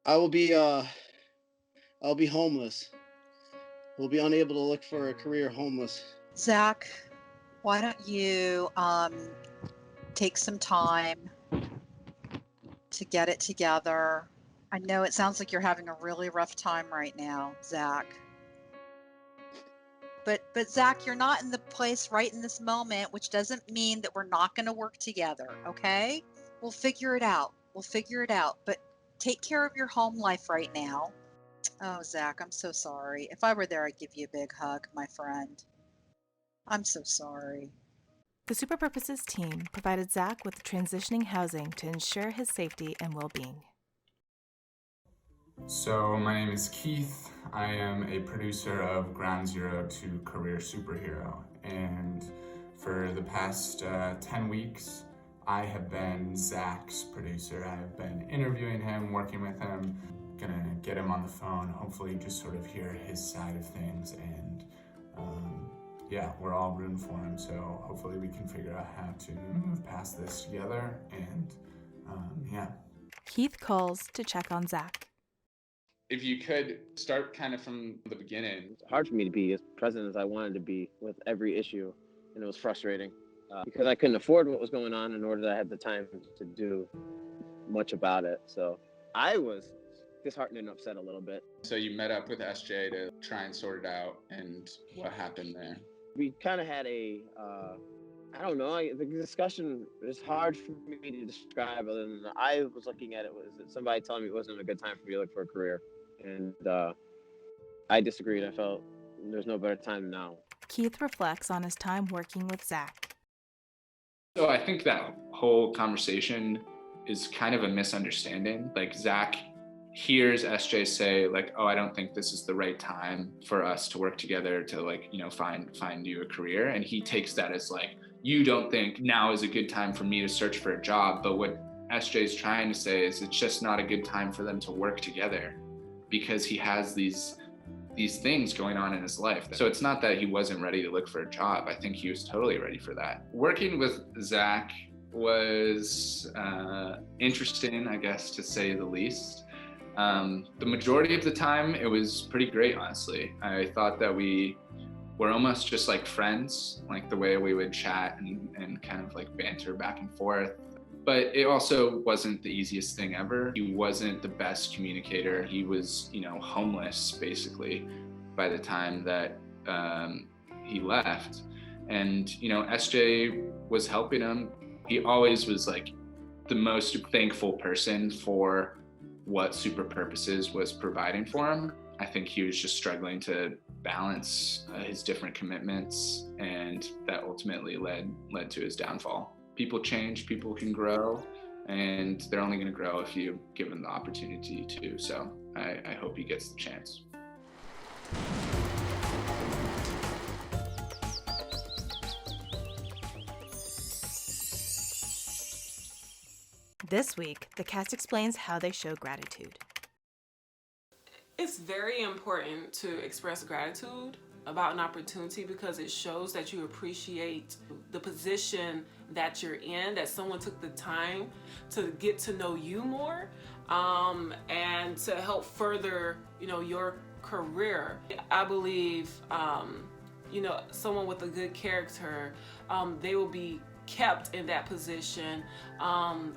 I will be I'll be homeless. We'll be unable to look for a career homeless. Zach, why don't you take some time to get it together? I know it sounds like you're having a really rough time right now, Zach. But Zach, you're not in the place right in this moment, which doesn't mean that we're not going to work together, okay? We'll figure it out. We'll figure it out. But take care of your home life right now. Oh, Zach, I'm so sorry. If I were there, I'd give you a big hug, my friend. I'm so sorry. The Super Purposes team provided Zach with transitioning housing to ensure his safety and well-being. So my name is Keith. I am a producer of Ground Zero to Career Superhero. And for the past 10 weeks, I have been Zach's producer. I have been interviewing him, working with him, gonna get him on the phone, hopefully just sort of hear his side of things. And yeah, we're all rooting for him. So hopefully we can figure out how to move past this together. And yeah. Keith calls to check on Zach. If you could start kind of from the beginning. It's hard for me to be as present as I wanted to be with every issue, and it was frustrating because I couldn't afford what was going on, nor did I have the time to do much about it. So I was disheartened and upset a little bit. So you met up with SJ to try and sort it out, and what happened there? We kind of had a, I don't know, the discussion is hard for me to describe other than I was looking at it was somebody telling me it wasn't a good time for me to look for a career. And I disagreed. I felt there's no better time now. Keith reflects on his time working with Zach. So I think that whole conversation is kind of a misunderstanding. Like Zach hears SJ say like, oh, I don't think this is the right time for us to work together to like, you know, find you a career. And he takes that as like, you don't think now is a good time for me to search for a job. But what SJ is trying to say is it's just not a good time for them to work together because he has these things going on in his life. So it's not that he wasn't ready to look for a job. I think he was totally ready for that. Working with Zach was interesting, I guess, to say the least. The majority of the time, it was pretty great, honestly. I thought that we were almost just like friends, like the way we would chat and kind of like banter back and forth. But it also wasn't the easiest thing ever. He wasn't the best communicator. He was, you know, homeless basically by the time that he left. And, you know, SJ was helping him. He always was like the most thankful person for what Super Purposes was providing for him. I think he was just struggling to balance his different commitments, and that ultimately led to his downfall. People change, people can grow, and they're only going to grow if you give them the opportunity to. So I hope he gets the chance. This week, the cast explains how they show gratitude. It's very important to express gratitude about an opportunity because it shows that you appreciate the position that you're in, that someone took the time to get to know you more, and to help further, you know, your career. I believe, you know, someone with a good character, they will be kept in that position,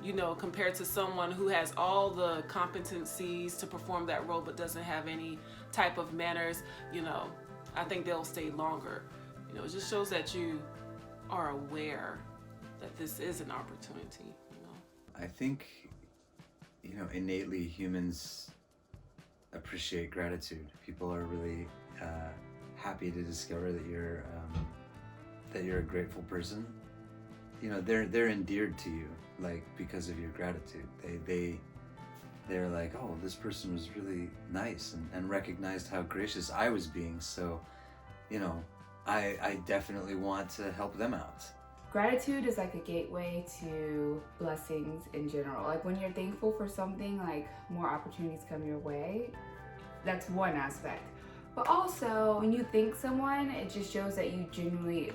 you know, compared to someone who has all the competencies to perform that role but doesn't have any type of manners. You know, I think they'll stay longer. You know, it just shows that you are aware that this is an opportunity, you know. I think, you know, innately humans appreciate gratitude. People are really happy to discover that you're a grateful person. You know, they're endeared to you, like, because of your gratitude. They're like, oh, this person was really nice and recognized how gracious I was being. So, you know, I definitely want to help them out. Gratitude is like a gateway to blessings in general. Like when you're thankful for something, like more opportunities come your way. That's one aspect. But also, when you thank someone, it just shows that you genuinely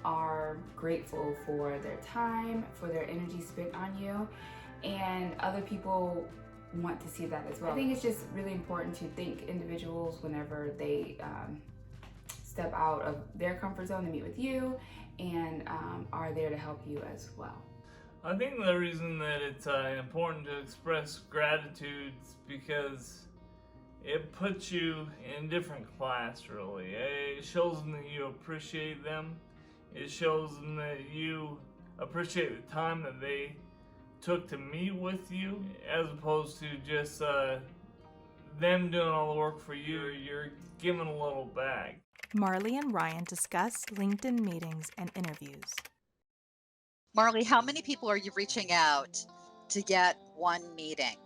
are grateful for their time, for their energy spent on you. And other people want to see that as well. I think it's just really important to think individuals whenever they step out of their comfort zone to meet with you and are there to help you as well. I think the reason that it's important to express gratitude is because it puts you in a different class, really. It shows them that you appreciate them. It shows them that you appreciate the time that they took to meet with you, as opposed to just them doing all the work for you. You're giving a little back. Marley and Ryan discuss LinkedIn meetings and interviews. Marley, how many people are you reaching out to get one meeting?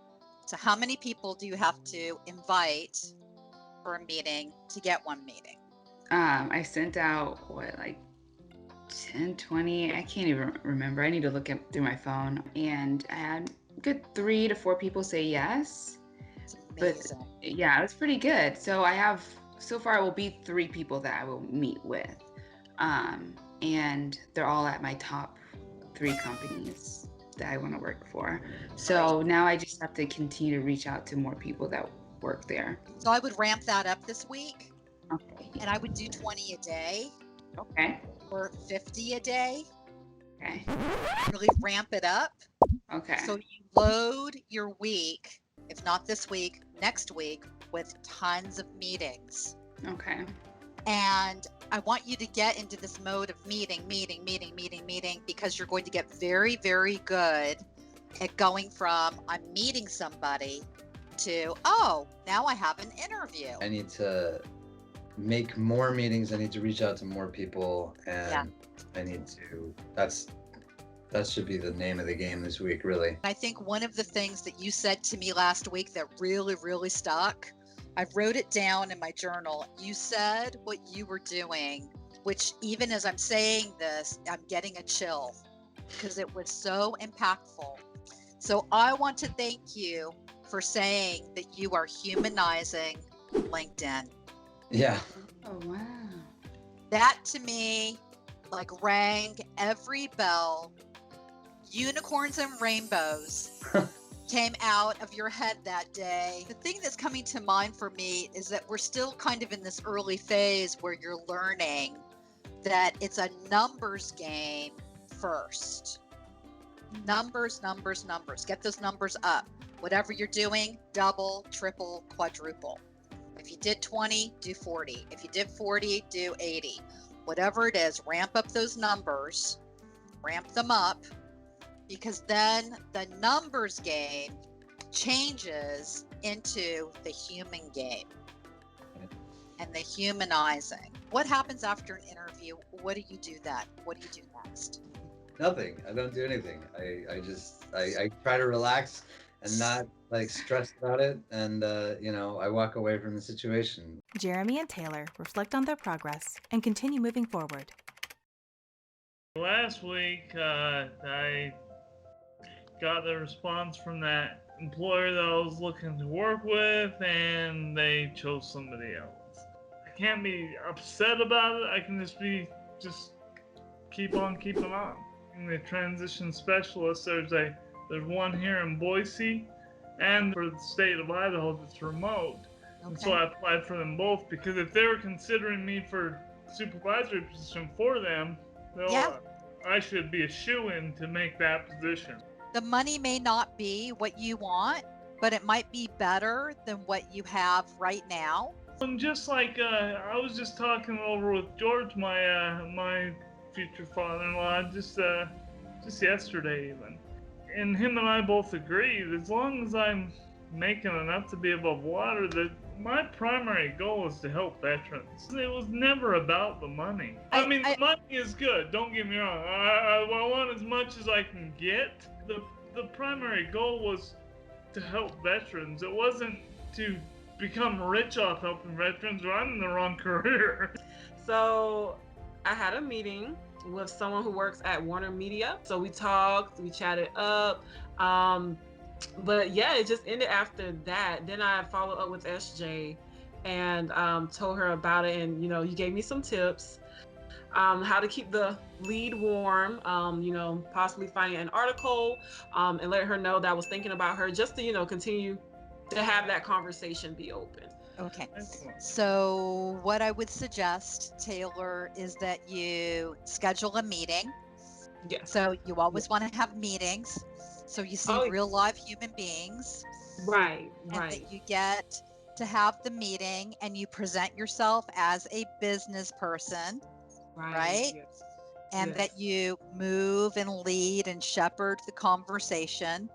So how many people do you have to invite for a meeting to get one meeting? I sent out, 10, 20, I can't even remember. I need to look through my phone. And I had a good 3 to 4 people say yes. It's amazing. But yeah, it's pretty good. So so far it will be 3 people that I will meet with. And they're all at my top 3 companies that I want to work for. So now I just have to continue to reach out to more people that work there. So I would ramp that up this week. Okay. And I would do 20 a day. Okay. Or 50 a day. Okay. Really ramp it up. Okay. So you load your week, if not this week, next week, with tons of meetings. Okay. And I want you to get into this mode of meeting, because you're going to get very, very good at going from I'm meeting somebody to, oh, now I have an interview. I need to make more meetings. I need to reach out to more people, and I need to, that should be the name of the game this week, really. I think one of the things that you said to me last week that really, really stuck, I wrote it down in my journal. You said what you were doing, which even as I'm saying this, I'm getting a chill because it was so impactful. So I want to thank you for saying that you are humanizing LinkedIn. Yeah. Oh, wow. That to me, rang every bell. Unicorns and rainbows came out of your head that day. The thing that's coming to mind for me is that we're still kind of in this early phase where you're learning that it's a numbers game first. Numbers. Get those numbers up. Whatever you're doing, double, triple, quadruple. If you did 20, do 40. If you did 40, do 80. Whatever it is, ramp up those numbers, ramp them up, because then the numbers game changes into the human game and the humanizing. What happens after an interview? What do you do then? What do you do next? Nothing. I don't do anything. I try to relax and not stress about it, and I walk away from the situation. Jeremy and Taylor reflect on their progress and continue moving forward. Last week, I got the response from that employer that I was looking to work with, and they chose somebody else. I can't be upset about it. I can just keep on keeping on. In the transition specialist, there's one here in Boise, and for the state of Idaho that's remote. Okay. And so I applied for them both, because if they were considering me for supervisory position for them, I should be a shoo-in to make that position. The money may not be what you want, but it might be better than what you have right now. And just I was just talking over with George, my future father-in-law, just yesterday even. And him and I both agreed, as long as I'm making enough to be above water, that my primary goal is to help veterans. It was never about the money. I mean, the money is good, don't get me wrong. I want as much as I can get. The primary goal was to help veterans. It wasn't to become rich off helping veterans, or I'm in the wrong career. So I had a meeting with someone who works at Warner Media. So we talked, we chatted up. But yeah, it just ended after that. Then I followed up with SJ and told her about it. And, you gave me some tips. how to keep the lead warm, possibly finding an article, and letting her know that I was thinking about her, just to, continue to have that conversation be open. Okay. So what I would suggest, Taylor, is that you schedule a meeting. Yes. So you always want to have meetings. So you see real live human beings. Right. And that you get to have the meeting and you present yourself as a business person. Right? Yes. And that you move and lead and shepherd the conversation.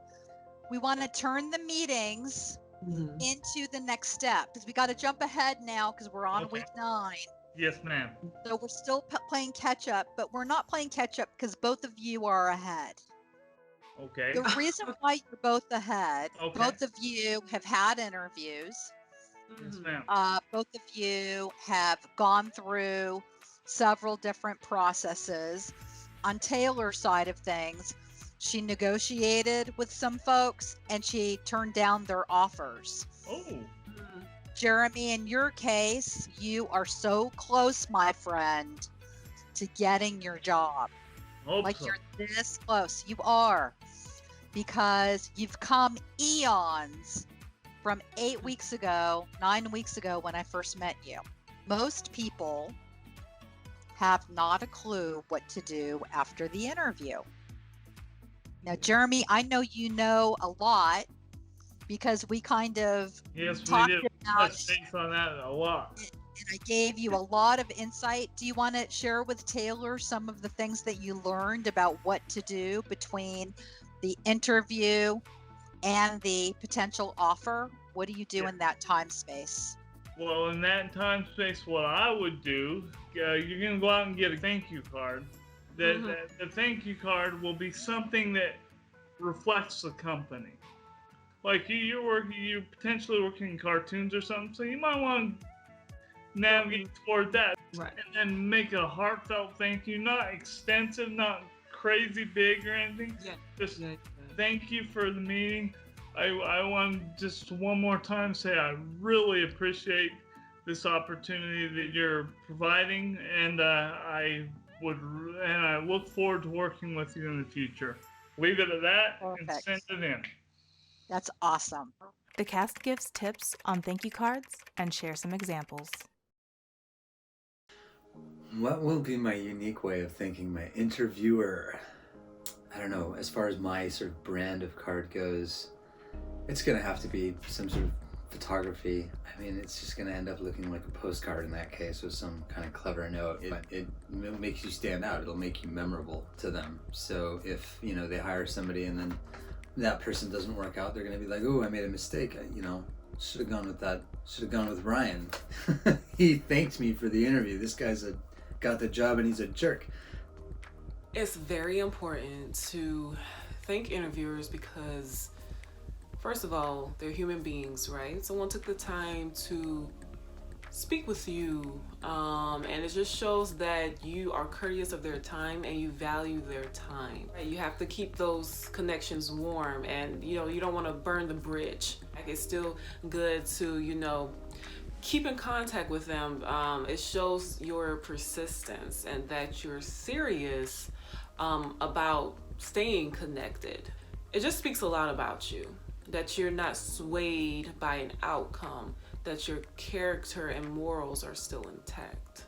We want to turn the meetings into the next step, because we got to jump ahead now because we're on week 9. Yes, ma'am. So we're still playing catch up, but we're not playing catch up because both of you are ahead. Okay. The reason why you're both ahead, Okay. both of you have had interviews. Yes, ma'am. Both of you have gone through several different processes. On Taylor's side of things, she negotiated with some folks and she turned down their offers. Oh. Jeremy, in your case, you are so close, my friend, to getting your job. You're this close. You are. Because you've come eons from 8 weeks ago, 9 weeks ago when I first met you. Most people have not a clue what to do after the interview. Now, Jeremy, I know you know a lot because we kind of talked about based on that a lot. And I gave you a lot of insight. Do you want to share with Taylor some of the things that you learned about what to do between the interview and the potential offer? What do you do in that time space? Well, in that time space, what I would do, you're going to go out and get a thank you card. The thank you card will be something that reflects the company. Like you're potentially working in cartoons or something, so you might want to navigate toward that. Right. And then make a heartfelt thank you, not extensive, not crazy big or anything. Yeah. Just thank you for the meeting. I want just one more time say I really appreciate this opportunity that you're providing, and I look forward to working with you in the future. Leave it at that and send it in. That's awesome. The cast gives tips on thank you cards and shares some examples. What will be my unique way of thanking my interviewer? I don't know, as far as my sort of brand of card goes, it's going to have to be some sort of photography. I mean, it's just going to end up looking like a postcard in that case with some kind of clever note. It makes you stand out. It'll make you memorable to them. So if, they hire somebody and then that person doesn't work out, they're going to be like, oh, I made a mistake. Should have gone with that. Should have gone with Ryan. He thanked me for the interview. This guy's got the job and he's a jerk. It's very important to thank interviewers because, first of all, they're human beings, right? Someone took the time to speak with you, and it just shows that you are courteous of their time and you value their time. You have to keep those connections warm, and you don't want to burn the bridge. It's still good to keep in contact with them. It shows your persistence and that you're serious about staying connected. It just speaks a lot about you, that you're not swayed by an outcome, that your character and morals are still intact.